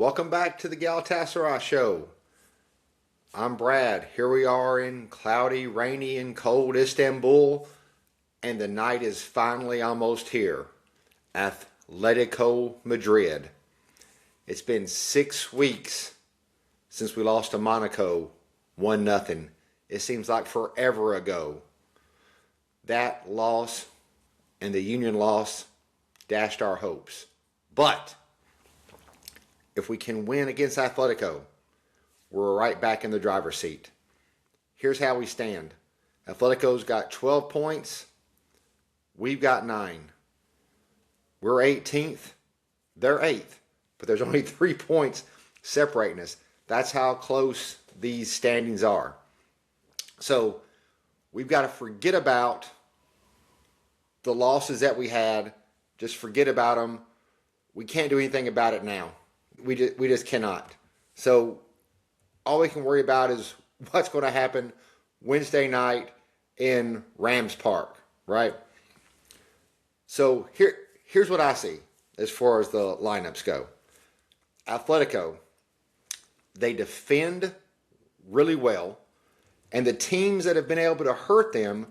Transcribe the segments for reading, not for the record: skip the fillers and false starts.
Welcome back to the Galatasaray Show. I'm Brad. Here we are in cloudy, rainy, and cold Istanbul, and the night is finally almost here. Atletico Madrid. It's been 6 weeks since we lost to Monaco 1-0. It seems like forever ago. That loss and the Union loss dashed our hopes. But if we can win against Atletico, we're right back in the driver's seat. Here's how we stand. Atletico's got 12 points. We've got 9. We're 18th. They're 8th. But there's only 3 points separating us. That's how close these standings are. So we've got to forget about the losses that we had. Just forget about them. We can't do anything about it now. We just cannot. So all we can worry about is what's going to happen Wednesday night in Rams Park, right? So here's what I see as far as the lineups go. Atletico, they defend really well, and the teams that have been able to hurt them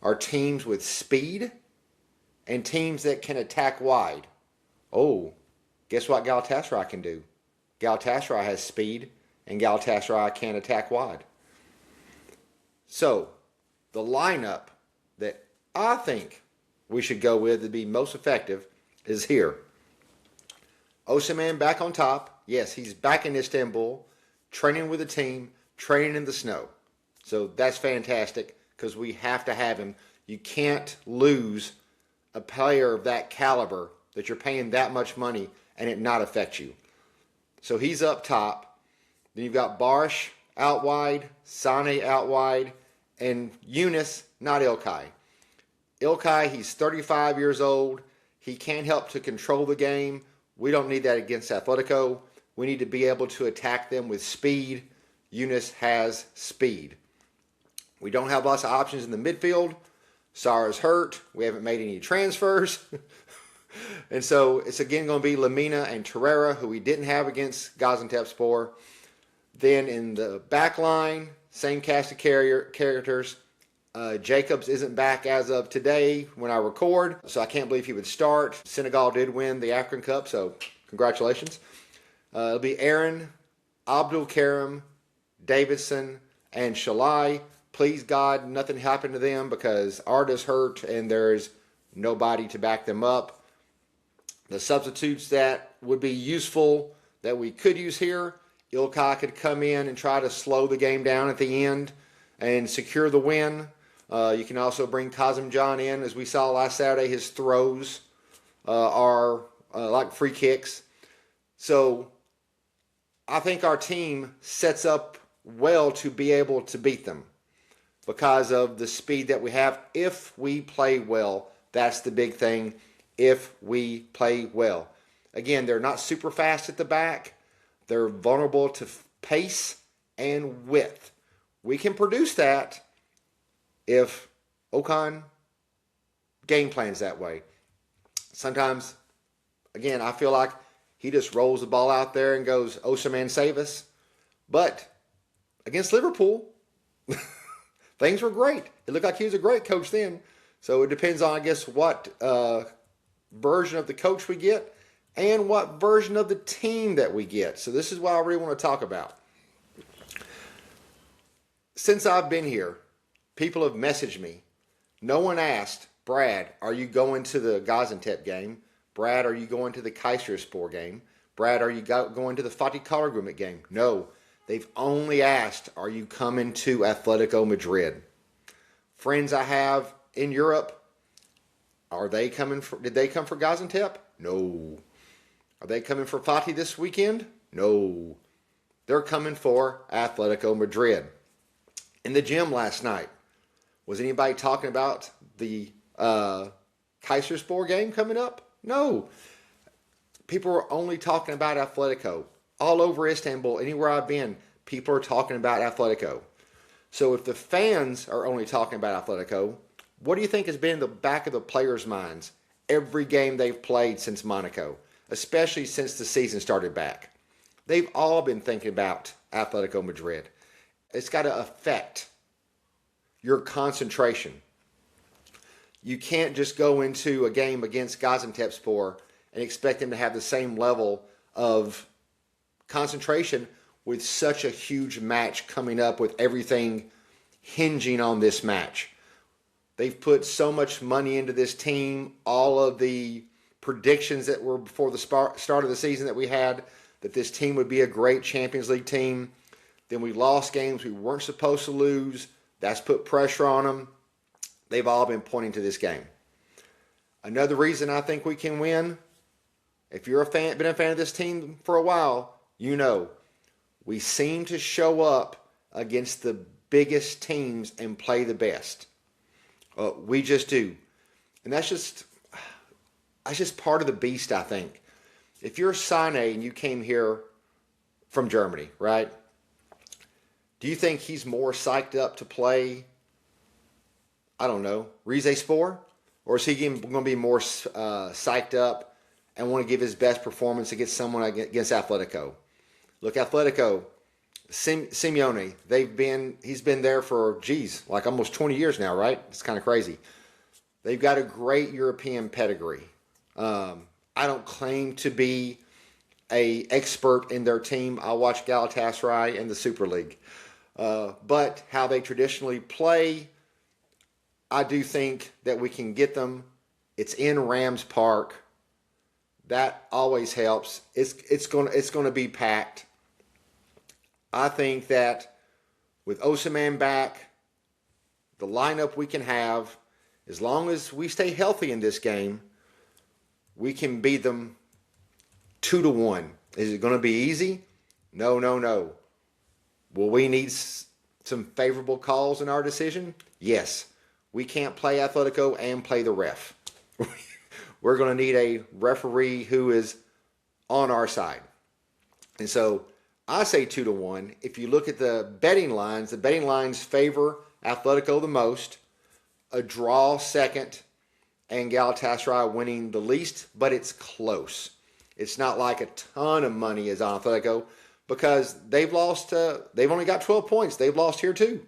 are teams with speed and teams that can attack wide. Oh, guess what Galatasaray can do? Galatasaray has speed, and Galatasaray can attack wide. So, the lineup that I think we should go with to be most effective is here. Osimhen back on top. Yes, he's back in Istanbul, training with the team, training in the snow. So that's fantastic because we have to have him. You can't lose a player of that caliber that you're paying that much money and it not affect you. So he's up top. Then you've got Barsh out wide, Sane out wide, and Yunus, not Ilkay. Ilkay, he's 35 years old. He can't help to control the game. We don't need that against Atletico. We need to be able to attack them with speed. Yunus has speed. We don't have lots of options in the midfield. Sarr's hurt. We haven't made any transfers. And so it's again going to be Lamina and Torreira, who we didn't have against Gaziantepspor. Then in the back line, same cast of characters. Jacobs isn't back as of today when I record, so I can't believe he would start. Senegal did win the African Cup, so congratulations. It'll be Aaron, Abdul Karim, Davidson, and Shalai. Please, God, nothing happened to them because Arda's hurt and there's nobody to back them up. The substitutes that would be useful that we could use here, Ilkay could come in and try to slow the game down at the end and secure the win. You can also bring Kazim Can in. As we saw last Saturday, his throws are like free kicks. So I think our team sets up well to be able to beat them because of the speed that we have. If we play well, that's the big thing. If we play well. Again, they're not super fast at the back. They're vulnerable to pace and width. We can produce that if Okan game plans that way. Sometimes, again, I feel like he just rolls the ball out there and goes, Osimhen, save us. But against Liverpool, things were great. It looked like he was a great coach then. So it depends on, I guess, what version of the coach we get and what version of the team that we get. So this is what I really want to talk about. Since I've been here, people have messaged me. No one asked, Brad, are you going to the Gaziantep game? Brad, are you going to the Kayserispor game? Brad, are you going to the Fatih Karagümrük game? No. They've only asked, are you coming to Atletico Madrid? Friends I have in Europe, did they come for Gaziantep? No. Are they coming for Fatih this weekend? No. They're coming for Atletico Madrid. In the gym last night, was anybody talking about the Kayserispor game coming up? No. People were only talking about Atletico. All over Istanbul, anywhere I've been, people are talking about Atletico. So if the fans are only talking about Atletico, what do you think has been in the back of the players' minds every game they've played since Monaco, especially since the season started back? They've all been thinking about Atletico Madrid. It's got to affect your concentration. You can't just go into a game against Gaziantepspor and expect them to have the same level of concentration with such a huge match coming up, with everything hinging on this match. They've put so much money into this team. All of the predictions that were before the start of the season that we had, that this team would be a great Champions League team. Then we lost games we weren't supposed to lose. That's put pressure on them. They've all been pointing to this game. Another reason I think we can win, if you're been a fan of this team for a while, you know we seem to show up against the biggest teams and play the best. We just do. And that's just part of the beast, I think. If you're Sane and you came here from Germany, right? Do you think he's more psyched up to play, I don't know, Rizespor? Or is he going to be more psyched up and want to give his best performance against someone against Atletico? Look, Atletico, Simeone, he's been there for, like almost 20 years now, right? It's kind of crazy. They've got a great European pedigree. I don't claim to be an expert in their team. I watch Galatasaray and the Super League. But how they traditionally play, I do think that we can get them. It's in Rams Park. That always helps. It's going to be packed. I think that with Osimhen back, the lineup we can have, as long as we stay healthy in this game, we can beat them 2-1. Is it going to be easy? No. Will we need some favorable calls in our decision? Yes. We can't play Atletico and play the ref. We're going to need a referee who is on our side. And so I say 2-1. If you look at the betting lines favor Atletico the most, a draw second, and Galatasaray winning the least, but it's close. It's not like a ton of money is on Atletico because they've only got 12 points. They've lost here too.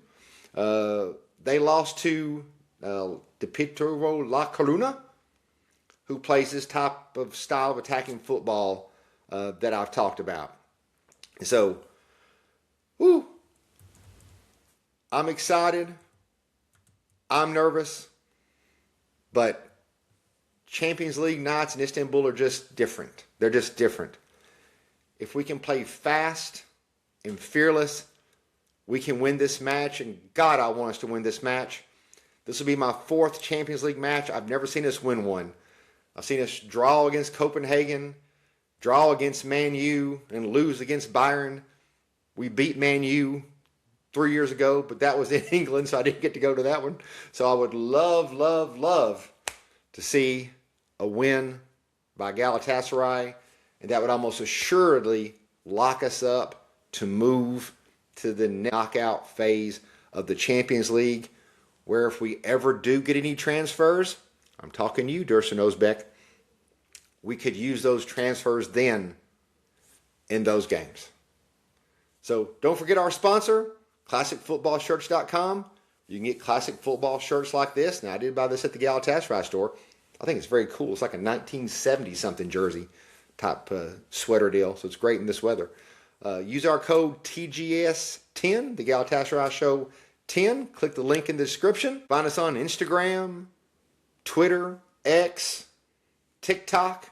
They lost to Deportivo La Coruna, who plays this type of style of attacking football that I've talked about. So, I'm excited. I'm nervous. But Champions League nights in Istanbul are just different. They're just different. If we can play fast and fearless, we can win this match. And God, I want us to win this match. This will be my 4th Champions League match. I've never seen us win one. I've seen us draw against Copenhagen, draw against Man U, and lose against Bayern. We beat Man U 3 years ago, but that was in England, so I didn't get to go to that one. So I would love to see a win by Galatasaray, and that would almost assuredly lock us up to move to the knockout phase of the Champions League, where if we ever do get any transfers, I'm talking to you, Dursun Özbek, we could use those transfers then in those games. So don't forget our sponsor, ClassicFootballShirts.com. You can get classic football shirts like this. Now, I did buy this at the Galatasaray store. I think it's very cool. It's like a 1970-something jersey type sweater deal, so it's great in this weather. Use our code TGS10, the Galatasaray Show 10. Click the link in the description. Find us on Instagram, Twitter, X, TikTok.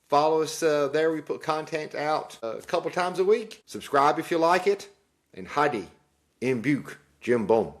Follow us there. We put content out a couple times a week. Subscribe if you like it. And Heidi in Buke, CimBom.